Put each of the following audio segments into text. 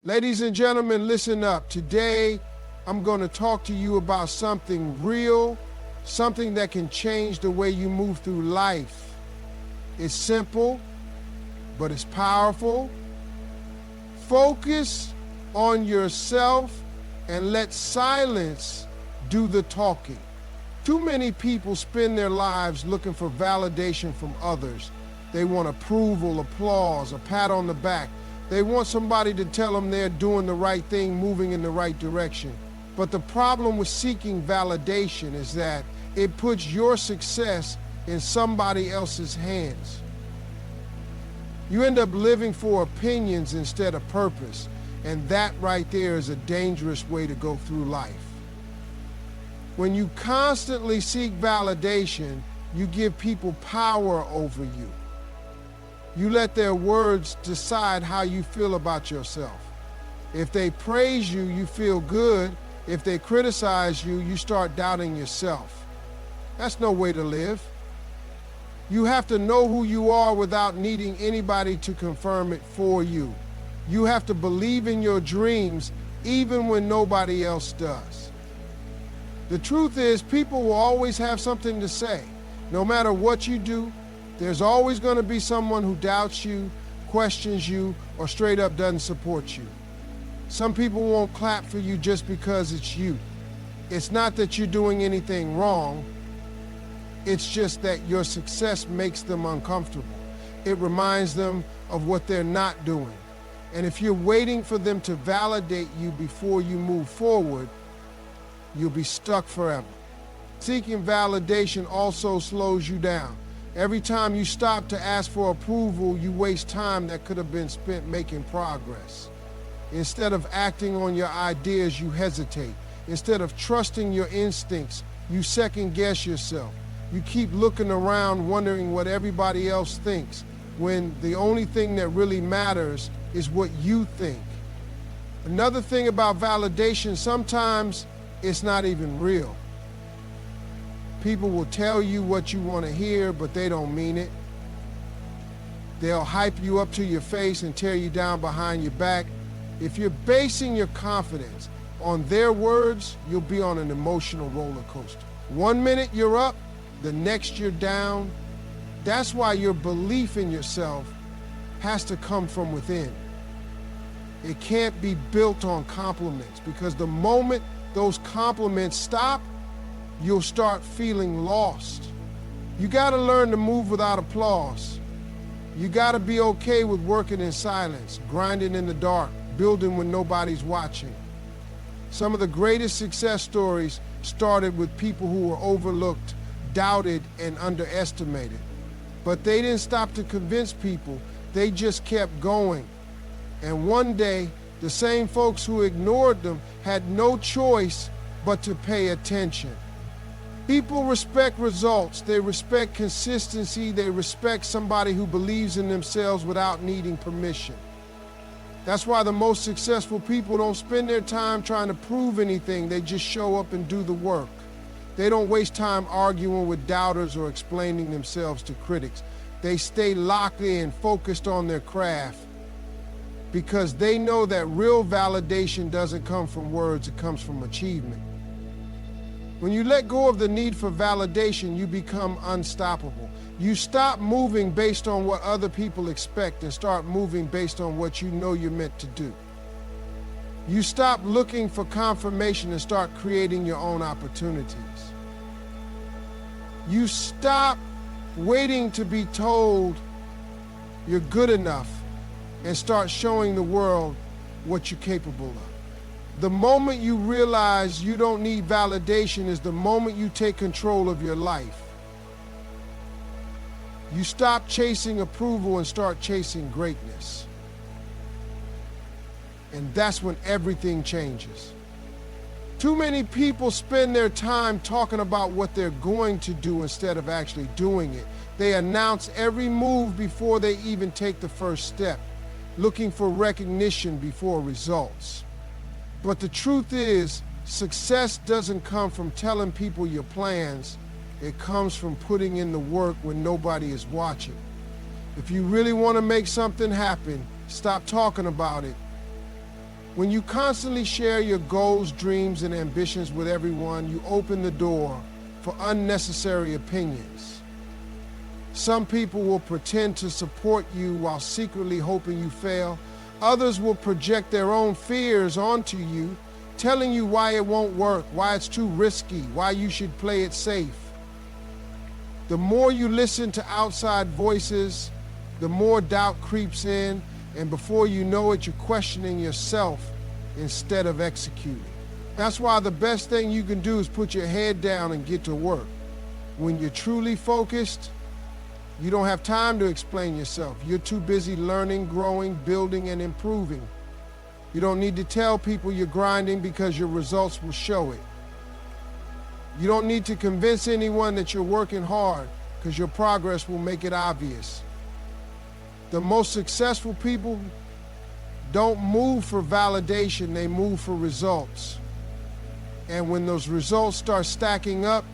Ladies and gentlemen, listen up. Today, I'm going to talk to you about something real, something that can change the way you move through life. It's simple, but it's powerful. Focus on yourself and let silence do the talking. Too many people spend their lives looking for validation from others. They want approval, applause, a pat on the back. They want somebody to tell them they're doing the right thing, moving in the right direction. But the problem with seeking validation is that it puts your success in somebody else's hands. You end up living for opinions instead of purpose, and that right there is a dangerous way to go through life. When you constantly seek validation, you give people power over you. You let their words decide how you feel about yourself. If they praise you, you feel good. If they criticize you, you start doubting yourself. That's no way to live. You have to know who you are without needing anybody to confirm it for you. You have to believe in your dreams even when nobody else does. The truth is, people will always have something to say. No matter what you do, there's always going to be someone who doubts you, questions you, or straight up doesn't support you. Some people won't clap for you just because it's you. It's not that you're doing anything wrong. It's just that your success makes them uncomfortable. It reminds them of what they're not doing. And if you're waiting for them to validate you before you move forward, you'll be stuck forever. Seeking validation also slows you down. Every time you stop to ask for approval, you waste time that could have been spent making progress. Instead of acting on your ideas, you hesitate. Instead of trusting your instincts, you second-guess yourself. You keep looking around wondering what everybody else thinks, when the only thing that really matters is what you think. Another thing about validation, sometimes it's not even real. People will tell you what you want to hear, but they don't mean it. They'll hype you up to your face and tear you down behind your back. If you're basing your confidence on their words, you'll be on an emotional roller coaster. 1 minute you're up, the next you're down. That's why your belief in yourself has to come from within. It can't be built on compliments, because the moment those compliments stop, you'll start feeling lost. You gotta learn to move without applause. You gotta be okay with working in silence, grinding in the dark, building when nobody's watching. Some of the greatest success stories started with people who were overlooked, doubted, and underestimated. But they didn't stop to convince people, they just kept going. And one day, the same folks who ignored them had no choice but to pay attention. People respect results, they respect consistency, they respect somebody who believes in themselves without needing permission. That's why the most successful people don't spend their time trying to prove anything, they just show up and do the work. They don't waste time arguing with doubters or explaining themselves to critics. They stay locked in, focused on their craft, because they know that real validation doesn't come from words, it comes from achievement. When you let go of the need for validation, you become unstoppable. You stop moving based on what other people expect and start moving based on what you know you're meant to do. You stop looking for confirmation and start creating your own opportunities. You stop waiting to be told you're good enough and start showing the world what you're capable of. The moment you realize you don't need validation is the moment you take control of your life. You stop chasing approval and start chasing greatness. And that's when everything changes. Too many people spend their time talking about what they're going to do instead of actually doing it. They announce every move before they even take the first step, looking for recognition before results. But the truth is, success doesn't come from telling people your plans. It comes from putting in the work when nobody is watching. If you really want to make something happen, stop talking about it When you constantly share your goals, dreams, and ambitions with everyone, you open the door for unnecessary opinions. Some people will pretend to support you while secretly hoping you fail. Others will project their own fears onto you, telling you why it won't work, why it's too risky, why you should play it safe. The more you listen to outside voices, the more doubt creeps in, and before you know it, you're questioning yourself instead of executing. That's why the best thing you can do is put your head down and get to work. When you're truly focused, you don't have time to explain yourself. You're too busy learning, growing, building, and improving. You don't need to tell people you're grinding because your results will show it. You don't need to convince anyone that you're working hard because your progress will make it obvious. The most successful people don't move for validation, they move for results. And when those results start stacking up,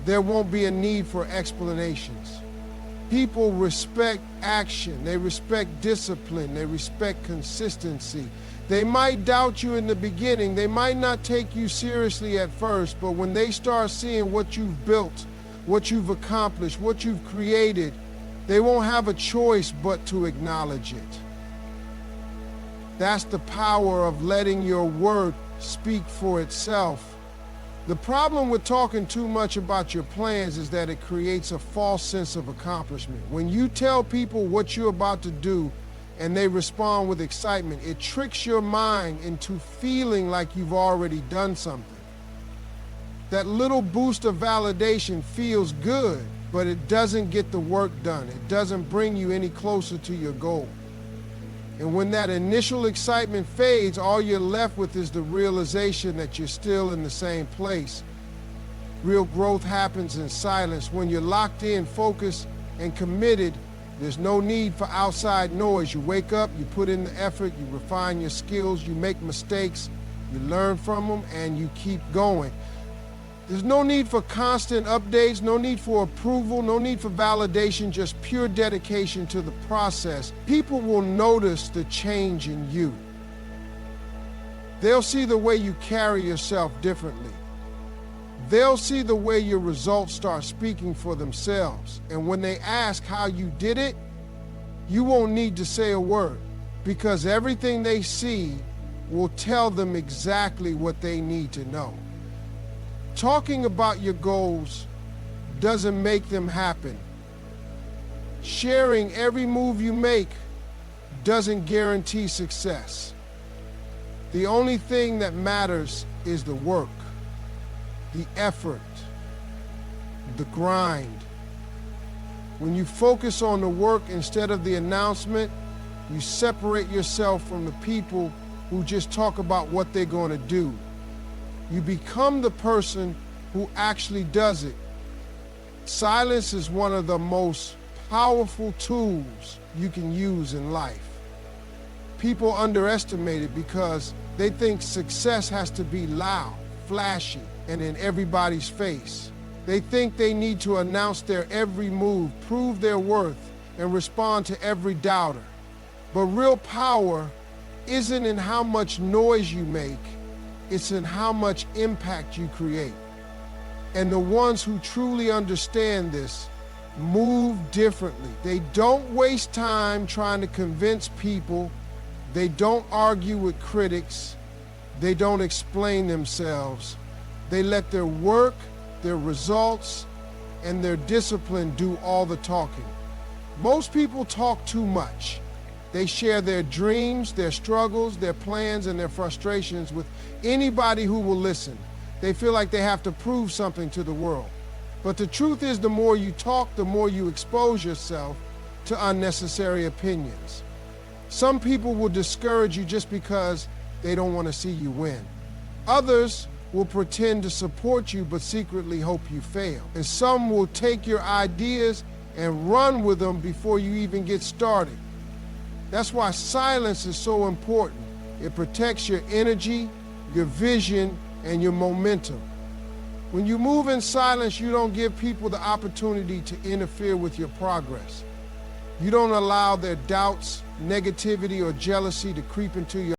there won't be a need for explanations. People respect action, they respect discipline, they respect consistency. They might doubt you in the beginning, they might not take you seriously at first, but when they start seeing what you've built, what you've accomplished, what you've created, they won't have a choice but to acknowledge it. That's the power of letting your work speak for itself. The problem with talking too much about your plans is that it creates a false sense of accomplishment. When you tell people what you're about to do and they respond with excitement, it tricks your mind into feeling like you've already done something. That little boost of validation feels good, but it doesn't get the work done. It doesn't bring you any closer to your goal. And when that initial excitement fades, all you're left with is the realization that you're still in the same place. Real growth happens in silence. When you're locked in, focused, and committed, there's no need for outside noise. You wake up, you put in the effort, you refine your skills, you make mistakes, you learn from them, and you keep going. There's no need for constant updates, no need for approval, no need for validation, just pure dedication to the process. People will notice the change in you. They'll see the way you carry yourself differently. They'll see the way your results start speaking for themselves. And when they ask how you did it, you won't need to say a word, because everything they see will tell them exactly what they need to know. Talking about your goals doesn't make them happen. Sharing every move you make doesn't guarantee success. The only thing that matters is the work, the effort, the grind. When you focus on the work instead of the announcement, you separate yourself from the people who just talk about what they're going to do. You become the person who actually does it. Silence is one of the most powerful tools you can use in life. People underestimate it because they think success has to be loud, flashy, and in everybody's face. They think they need to announce their every move, prove their worth, and respond to every doubter. But real power isn't in how much noise you make, it's in how much impact you create. And the ones who truly understand this move differently. They don't waste time trying to convince people. They don't argue with critics. They don't explain themselves. They let their work, their results, and their discipline do all the talking. Most people talk too much. They share their dreams, their struggles, their plans, and their frustrations with anybody who will listen. They feel like they have to prove something to the world. But the truth is, the more you talk, the more you expose yourself to unnecessary opinions. Some people will discourage you just because they don't want to see you win. Others will pretend to support you but secretly hope you fail. And some will take your ideas and run with them before you even get started. That's why silence is so important. It protects your energy, your vision, and your momentum. When you move in silence, you don't give people the opportunity to interfere with your progress. You don't allow their doubts, negativity, or jealousy to creep into your